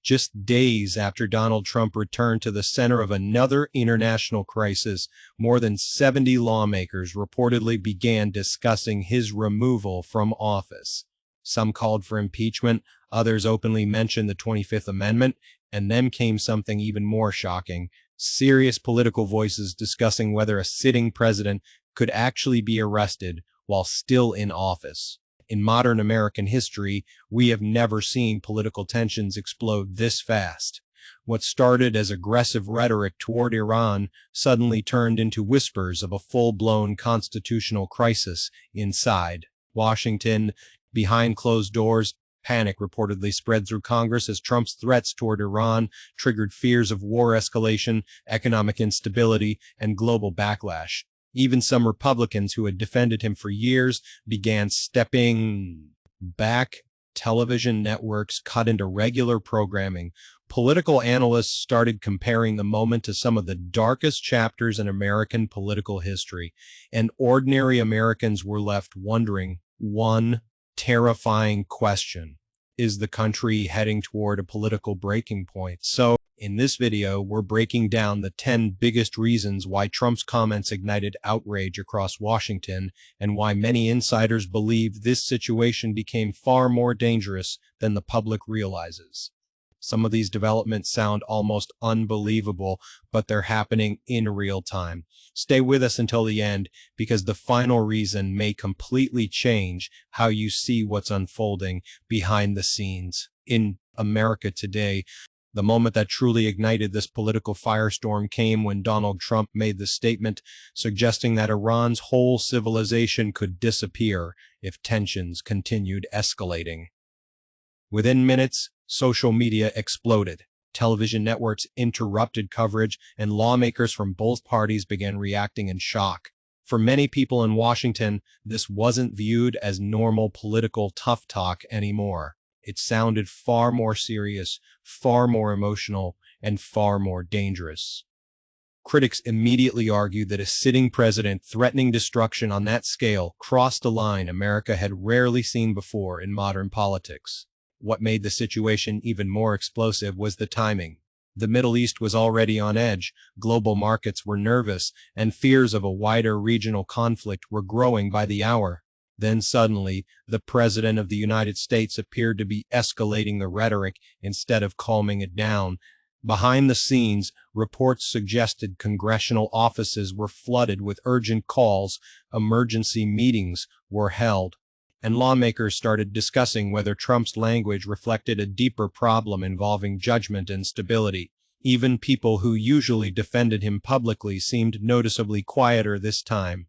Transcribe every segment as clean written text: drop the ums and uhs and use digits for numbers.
Just days after Donald Trump returned to the center of another international crisis, more than 70 lawmakers reportedly began discussing his removal from office. Some called for impeachment, others openly mentioned the 25th Amendment, and then came something even more shocking: serious political voices discussing whether a sitting president could actually be arrested while still in office. In modern American history, we have never seen political tensions explode this fast. What started as aggressive rhetoric toward Iran suddenly turned into whispers of a full-blown constitutional crisis inside Washington. Behind closed doors, panic reportedly spread through Congress as Trump's threats toward Iran triggered fears of war escalation, economic instability, and global backlash. Even some Republicans who had defended him for years began stepping back. Television networks cut into regular programming. Political analysts started comparing the moment to some of the darkest chapters in American political history, and ordinary Americans were left wondering one terrifying question: is the country heading toward a political breaking point? So, in this video, we're breaking down the 10 biggest reasons why Trump's comments ignited outrage across Washington, and why many insiders believe this situation became far more dangerous than the public realizes. Some of these developments sound almost unbelievable, but they're happening in real time. Stay with us until the end, because the final reason may completely change how you see what's unfolding behind the scenes. In America today, the moment that truly ignited this political firestorm came when Donald Trump made the statement suggesting that Iran's whole civilization could disappear if tensions continued escalating. Within minutes, social media exploded. Television networks interrupted coverage, and lawmakers from both parties began reacting in shock. For many people in Washington, this wasn't viewed as normal political tough talk anymore. It sounded far more serious, far more emotional, and far more dangerous. Critics immediately argued that a sitting president threatening destruction on that scale crossed a line America had rarely seen before in modern politics. What made the situation even more explosive was the timing. The Middle East was already on edge, global markets were nervous, and fears of a wider regional conflict were growing by the hour. Then suddenly, the President of the United States appeared to be escalating the rhetoric instead of calming it down. Behind the scenes, reports suggested congressional offices were flooded with urgent calls, emergency meetings were held, and lawmakers started discussing whether Trump's language reflected a deeper problem involving judgment and stability. Even people who usually defended him publicly seemed noticeably quieter this time.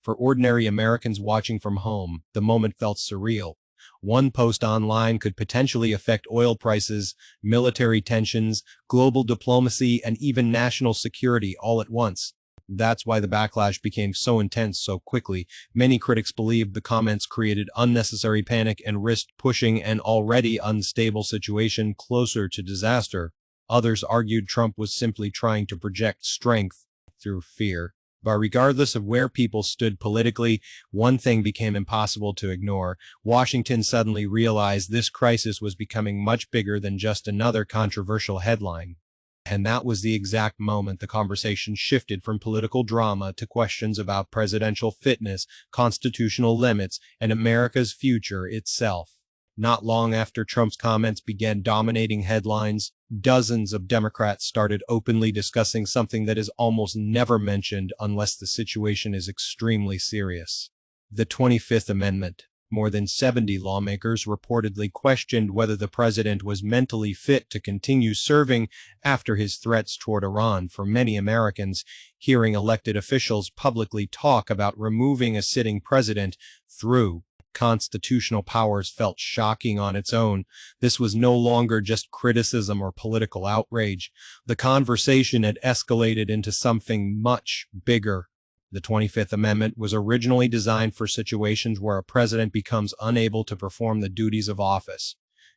For ordinary Americans watching from home, the moment felt surreal. One post online could potentially affect oil prices, military tensions, global diplomacy, and even national security all at once. That's why the backlash became so intense so quickly. Many critics believed the comments created unnecessary panic and risked pushing an already unstable situation closer to disaster. Others argued Trump was simply trying to project strength through fear. But regardless of where people stood politically, one thing became impossible to ignore. Washington suddenly realized this crisis was becoming much bigger than just another controversial headline. And that was the exact moment the conversation shifted from political drama to questions about presidential fitness, constitutional limits, and America's future itself. Not long after Trump's comments began dominating headlines, dozens of Democrats started openly discussing something that is almost never mentioned unless the situation is extremely serious: the 25th Amendment. More than 70 lawmakers reportedly questioned whether the president was mentally fit to continue serving after his threats toward Iran. For many Americans, hearing elected officials publicly talk about removing a sitting president through constitutional powers felt shocking on its own. This was no longer just criticism or political outrage. The conversation had escalated into something much bigger. The 25th Amendment was originally designed for situations where a president becomes unable to perform the duties of office.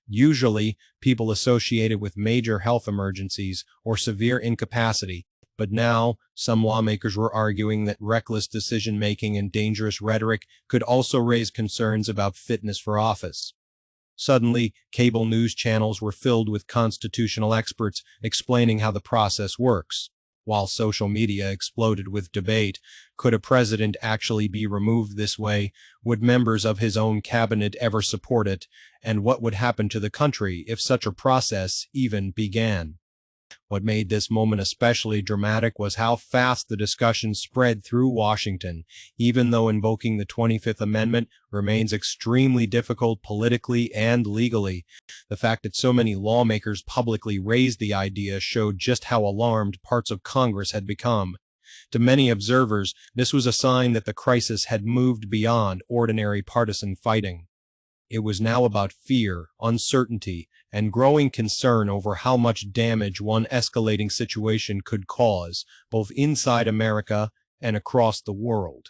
Usually, people associated with major health emergencies or severe incapacity. But now, some lawmakers were arguing that reckless decision-making and dangerous rhetoric could also raise concerns about fitness for office. Suddenly, cable news channels were filled with constitutional experts explaining how the process works, while social media exploded with debate. Could a president actually be removed this way? Would members of his own cabinet ever support it? And what would happen to the country if such a process even began? What made this moment especially dramatic was how fast the discussion spread through Washington. Even though invoking the 25th Amendment remains extremely difficult politically and legally, the fact that so many lawmakers publicly raised the idea showed just how alarmed parts of Congress had become. To many observers, this was a sign that the crisis had moved beyond ordinary partisan fighting. It was now about fear, uncertainty, and growing concern over how much damage one escalating situation could cause, both inside America and across the world.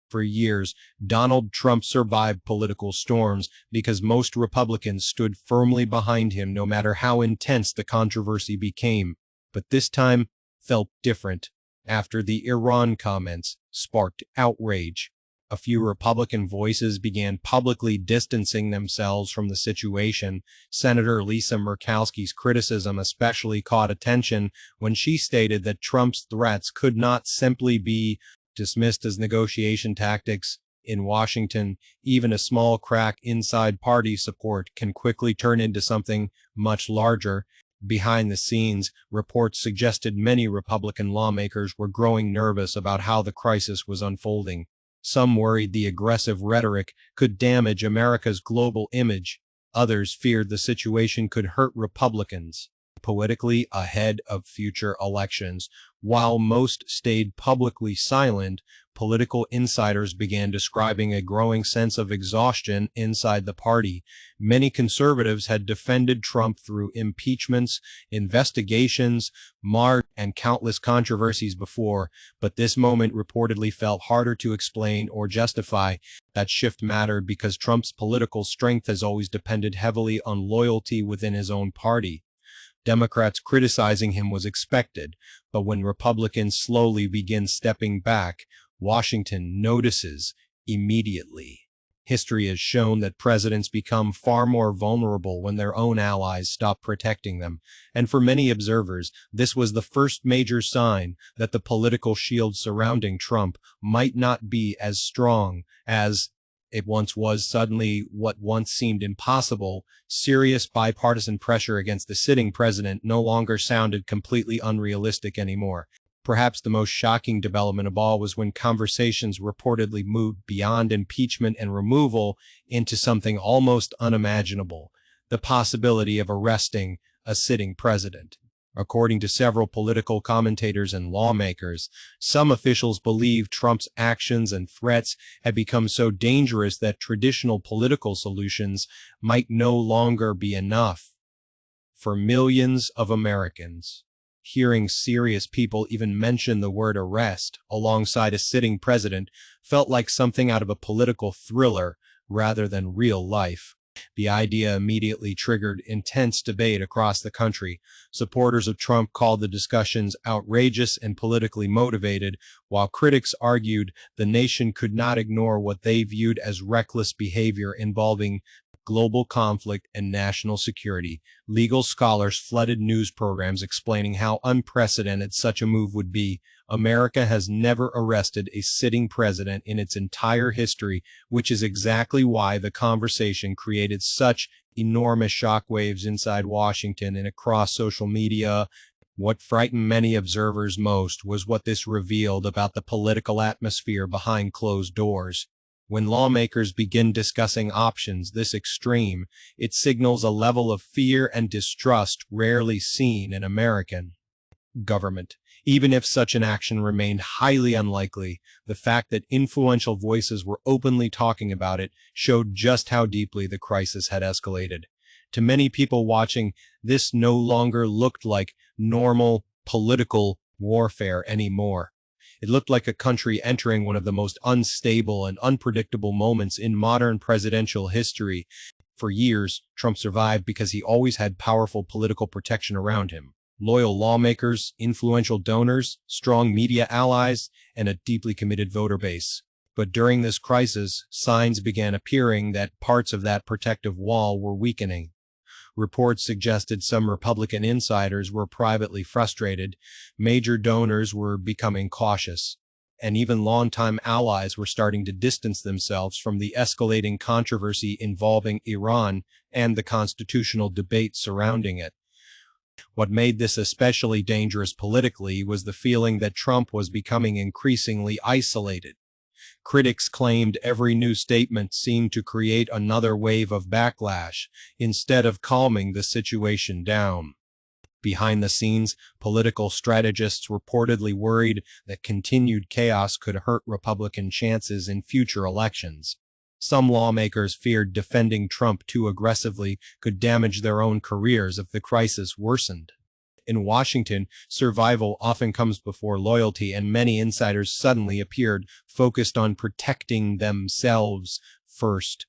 For years, Donald Trump survived political storms because most Republicans stood firmly behind him no matter how intense the controversy became. But this time felt different. After the Iran comments sparked outrage, a few Republican voices began publicly distancing themselves from the situation. Senator Lisa Murkowski's criticism especially caught attention when she stated that Trump's threats could not simply be dismissed as negotiation tactics. In Washington, even a small crack inside party support can quickly turn into something much larger. Behind the scenes, reports suggested many Republican lawmakers were growing nervous about how the crisis was unfolding. Some worried the aggressive rhetoric could damage America's global image. Others feared the situation could hurt Republicans politically ahead of future elections. While most stayed publicly silent, political insiders began describing a growing sense of exhaustion inside the party. Many conservatives had defended Trump through impeachments, investigations, and countless controversies before, but this moment reportedly felt harder to explain or justify. That shift mattered because Trump's political strength has always depended heavily on loyalty within his own party. Democrats criticizing him was expected, but when Republicans slowly begin stepping back, Washington notices immediately. History has shown that presidents become far more vulnerable when their own allies stop protecting them, and for many observers, this was the first major sign that the political shield surrounding Trump might not be as strong as it once was. Suddenly, what once seemed impossible, serious bipartisan pressure against the sitting president no longer sounded completely unrealistic anymore. Perhaps the most shocking development of all was when conversations reportedly moved beyond impeachment and removal into something almost unimaginable: the possibility of arresting a sitting president. According to several political commentators and lawmakers, some officials believe Trump's actions and threats had become so dangerous that traditional political solutions might no longer be enough. For millions of Americans, hearing serious people even mention the word arrest alongside a sitting president felt like something out of a political thriller rather than real life. The idea immediately triggered intense debate across the country. Supporters of Trump called the discussions outrageous and politically motivated, while critics argued the nation could not ignore what they viewed as reckless behavior involving global conflict and national security. Legal scholars flooded news programs explaining how unprecedented such a move would be. America has never arrested a sitting president in its entire history, which is exactly why the conversation created such enormous shockwaves inside Washington and across social media. What frightened many observers most was what this revealed about the political atmosphere behind closed doors. When lawmakers begin discussing options this extreme, it signals a level of fear and distrust rarely seen in American government. Even if such an action remained highly unlikely, the fact that influential voices were openly talking about it showed just how deeply the crisis had escalated. To many people watching, this no longer looked like normal political warfare anymore. It looked like a country entering one of the most unstable and unpredictable moments in modern presidential history. For years, Trump survived because he always had powerful political protection around him: loyal lawmakers, influential donors, strong media allies, and a deeply committed voter base. But during this crisis, signs began appearing that parts of that protective wall were weakening. Reports suggested some Republican insiders were privately frustrated, major donors were becoming cautious, and even longtime allies were starting to distance themselves from the escalating controversy involving Iran and the constitutional debate surrounding it. What made this especially dangerous politically was the feeling that Trump was becoming increasingly isolated. Critics claimed every new statement seemed to create another wave of backlash, instead of calming the situation down. Behind the scenes, political strategists reportedly worried that continued chaos could hurt Republican chances in future elections. Some lawmakers feared defending Trump too aggressively could damage their own careers if the crisis worsened. In Washington, survival often comes before loyalty, and many insiders suddenly appeared focused on protecting themselves first.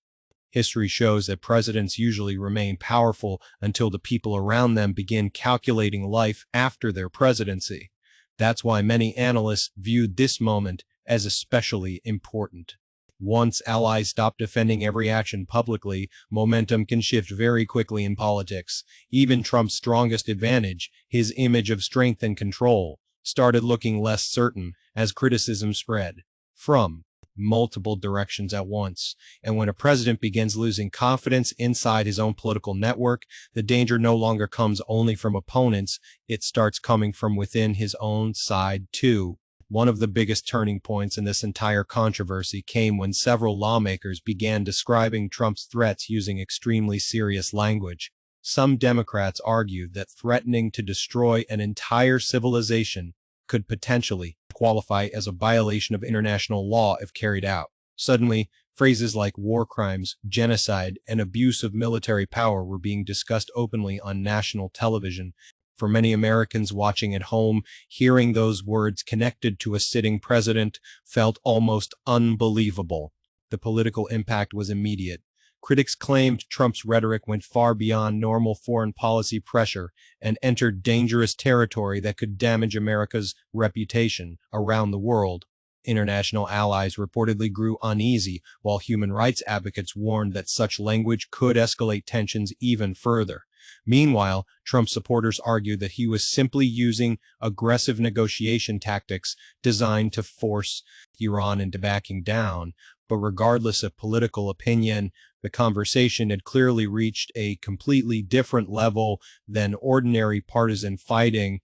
History shows that presidents usually remain powerful until the people around them begin calculating life after their presidency. That's why many analysts viewed this moment as especially important. Once allies stop defending every action publicly, momentum can shift very quickly in politics. Even Trump's strongest advantage, his image of strength and control, started looking less certain as criticism spread from multiple directions at once. And when a president begins losing confidence inside his own political network, the danger no longer comes only from opponents, it starts coming from within his own side too. One of the biggest turning points in this entire controversy came when several lawmakers began describing Trump's threats using extremely serious language. Some Democrats argued that threatening to destroy an entire civilization could potentially qualify as a violation of international law if carried out. Suddenly, phrases like war crimes, genocide, and abuse of military power were being discussed openly on national television. For many Americans watching at home, hearing those words connected to a sitting president felt almost unbelievable. The political impact was immediate. Critics claimed Trump's rhetoric went far beyond normal foreign policy pressure and entered dangerous territory that could damage America's reputation around the world. International allies reportedly grew uneasy, while human rights advocates warned that such language could escalate tensions even further. Meanwhile, Trump supporters argued that he was simply using aggressive negotiation tactics designed to force Iran into backing down. But regardless of political opinion, the conversation had clearly reached a completely different level than ordinary partisan fighting.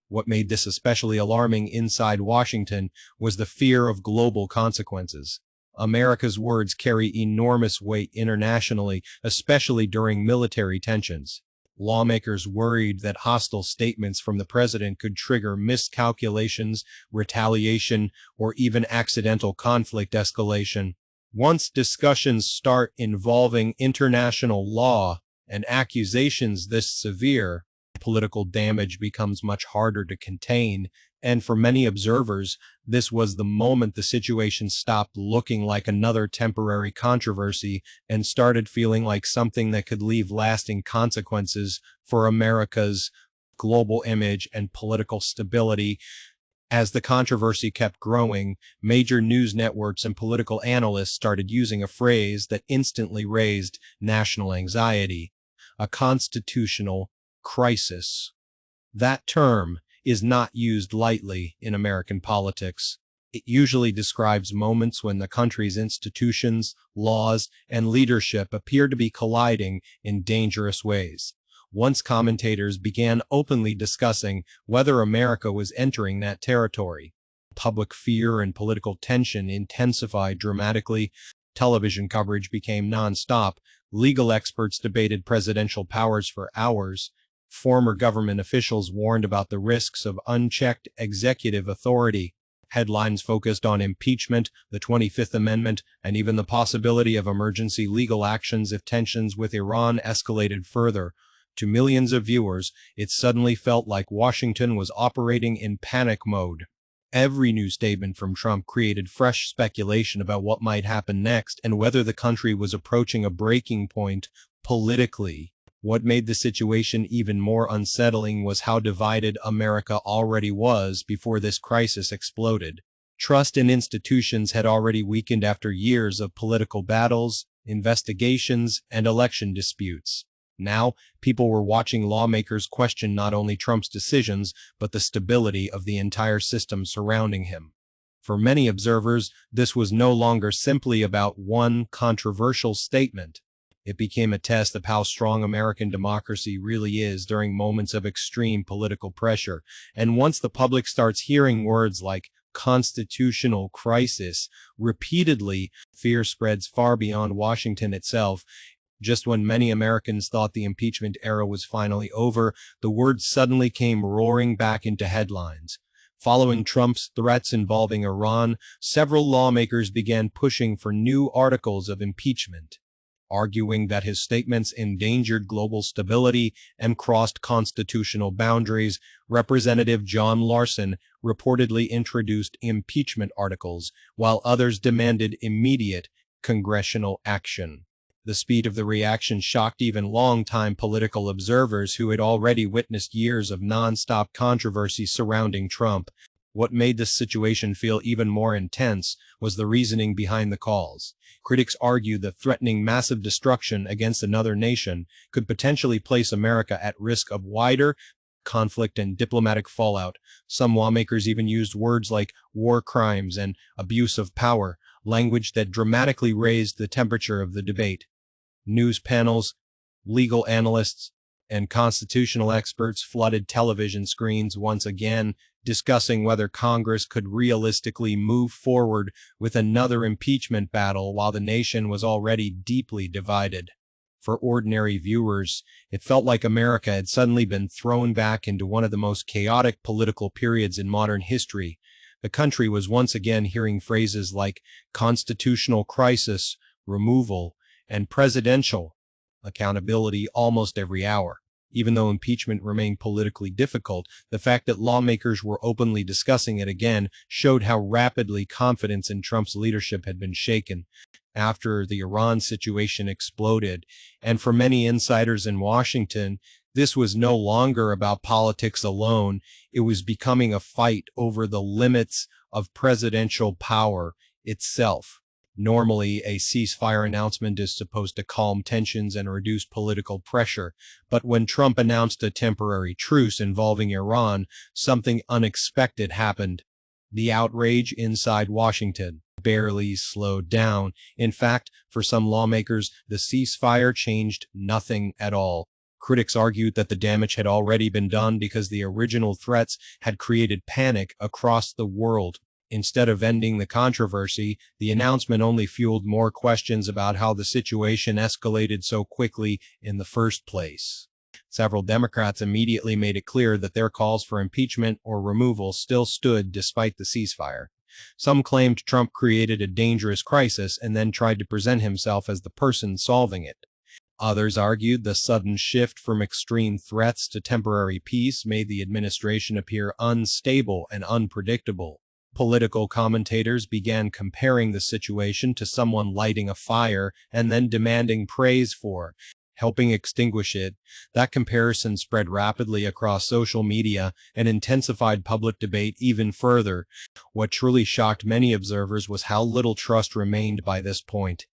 What made this especially alarming inside Washington was the fear of global consequences. America's words carry enormous weight internationally, especially during military tensions. Lawmakers worried that hostile statements from the president could trigger miscalculations, retaliation, or even accidental conflict escalation. Once discussions start involving international law and accusations this severe, political damage becomes much harder to contain, and for many observers, this was the moment the situation stopped looking like another temporary controversy and started feeling like something that could leave lasting consequences for America's global image and political stability. As the controversy kept growing, major news networks and political analysts started using a phrase that instantly raised national anxiety: a constitutional crisis. That term is not used lightly in American politics. It usually describes moments when the country's institutions, laws, and leadership appear to be colliding in dangerous ways. Once commentators began openly discussing whether America was entering that territory, public fear and political tension intensified dramatically. Television coverage became nonstop. Legal experts debated presidential powers for hours. Former government officials warned about the risks of unchecked executive authority. Headlines focused on impeachment, the 25th Amendment, and even the possibility of emergency legal actions if tensions with Iran escalated further. To millions of viewers, it suddenly felt like Washington was operating in panic mode. Every new statement from Trump created fresh speculation about what might happen next and whether the country was approaching a breaking point politically. What made the situation even more unsettling was how divided America already was before this crisis exploded. Trust in institutions had already weakened after years of political battles, investigations, and election disputes. Now, people were watching lawmakers question not only Trump's decisions, but the stability of the entire system surrounding him. For many observers, this was no longer simply about one controversial statement. It became a test of how strong American democracy really is during moments of extreme political pressure. And once the public starts hearing words like constitutional crisis repeatedly, fear spreads far beyond Washington itself. Just when many Americans thought the impeachment era was finally over, the words suddenly came roaring back into headlines. Following Trump's threats involving Iran, several lawmakers began pushing for new articles of impeachment, arguing that his statements endangered global stability and crossed constitutional boundaries. Representative John Larson reportedly introduced impeachment articles, while others demanded immediate congressional action. The speed of the reaction shocked even longtime political observers who had already witnessed years of non-stop controversy surrounding Trump. What made this situation feel even more intense was the reasoning behind the calls. Critics argued that threatening massive destruction against another nation could potentially place America at risk of wider conflict and diplomatic fallout. Some lawmakers even used words like war crimes and abuse of power, language that dramatically raised the temperature of the debate. News panels, legal analysts, and constitutional experts flooded television screens once again, discussing whether Congress could realistically move forward with another impeachment battle while the nation was already deeply divided. For ordinary viewers, it felt like America had suddenly been thrown back into one of the most chaotic political periods in modern history. The country was once again hearing phrases like constitutional crisis, removal, and presidential accountability almost every hour. Even though impeachment remained politically difficult, the fact that lawmakers were openly discussing it again showed how rapidly confidence in Trump's leadership had been shaken. After the Iran situation exploded, and for many insiders in Washington, this was no longer about politics alone. It was becoming a fight over the limits of presidential power itself. Normally, a ceasefire announcement is supposed to calm tensions and reduce political pressure, but when Trump announced a temporary truce involving Iran, something unexpected happened. The outrage inside Washington barely slowed down. In fact, for some lawmakers, the ceasefire changed nothing at all. Critics argued that the damage had already been done because the original threats had created panic across the world. Instead of ending the controversy, the announcement only fueled more questions about how the situation escalated so quickly in the first place. Several Democrats immediately made it clear that their calls for impeachment or removal still stood despite the ceasefire. Some claimed Trump created a dangerous crisis and then tried to present himself as the person solving it. Others argued the sudden shift from extreme threats to temporary peace made the administration appear unstable and unpredictable. Political commentators began comparing the situation to someone lighting a fire and then demanding praise for helping extinguish it. That comparison spread rapidly across social media and intensified public debate even further. What truly shocked many observers was how little trust remained by this point.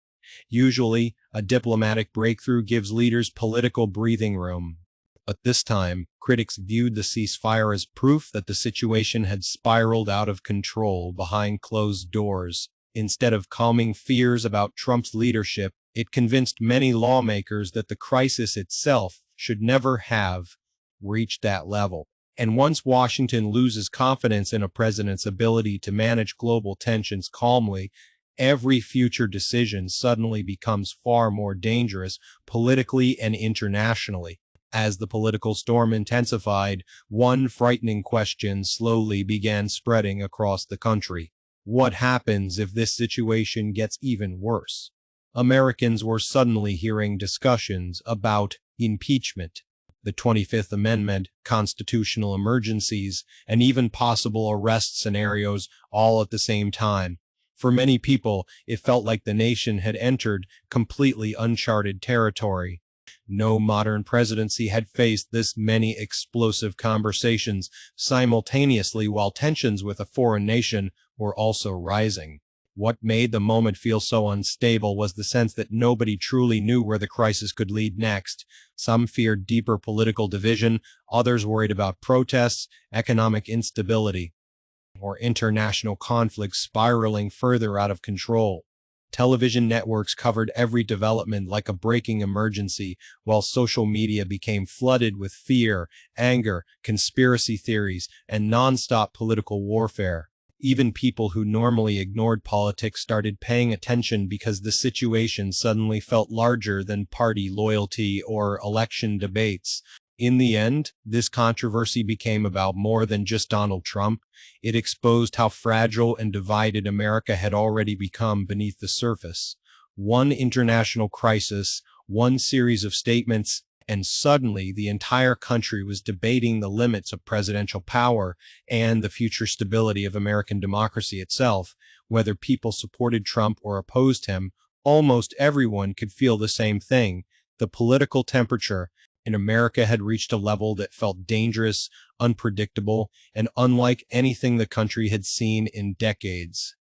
Usually, a diplomatic breakthrough gives leaders political breathing room. But this time, critics viewed the ceasefire as proof that the situation had spiraled out of control behind closed doors. Instead of calming fears about Trump's leadership, it convinced many lawmakers that the crisis itself should never have reached that level. And once Washington loses confidence in a president's ability to manage global tensions calmly, every future decision suddenly becomes far more dangerous politically and internationally. As the political storm intensified, one frightening question slowly began spreading across the country. What happens if this situation gets even worse? Americans were suddenly hearing discussions about impeachment, the 25th Amendment, constitutional emergencies, and even possible arrest scenarios all at the same time. For many people, it felt like the nation had entered completely uncharted territory. No modern presidency had faced this many explosive conversations simultaneously while tensions with a foreign nation were also rising. What made the moment feel so unstable was the sense that nobody truly knew where the crisis could lead next. Some feared deeper political division, others worried about protests, economic instability, or international conflicts spiraling further out of control. Television networks covered every development like a breaking emergency, while social media became flooded with fear, anger, conspiracy theories, and nonstop political warfare. Even people who normally ignored politics started paying attention because the situation suddenly felt larger than party loyalty or election debates. In the end, this controversy became about more than just Donald Trump. It exposed how fragile and divided America had already become beneath the surface. One international crisis, one series of statements, and suddenly the entire country was debating the limits of presidential power and the future stability of American democracy itself. Whether people supported Trump or opposed him, almost everyone could feel the same thing. The political temperature in America had reached a level that felt dangerous, unpredictable, and unlike anything the country had seen in decades.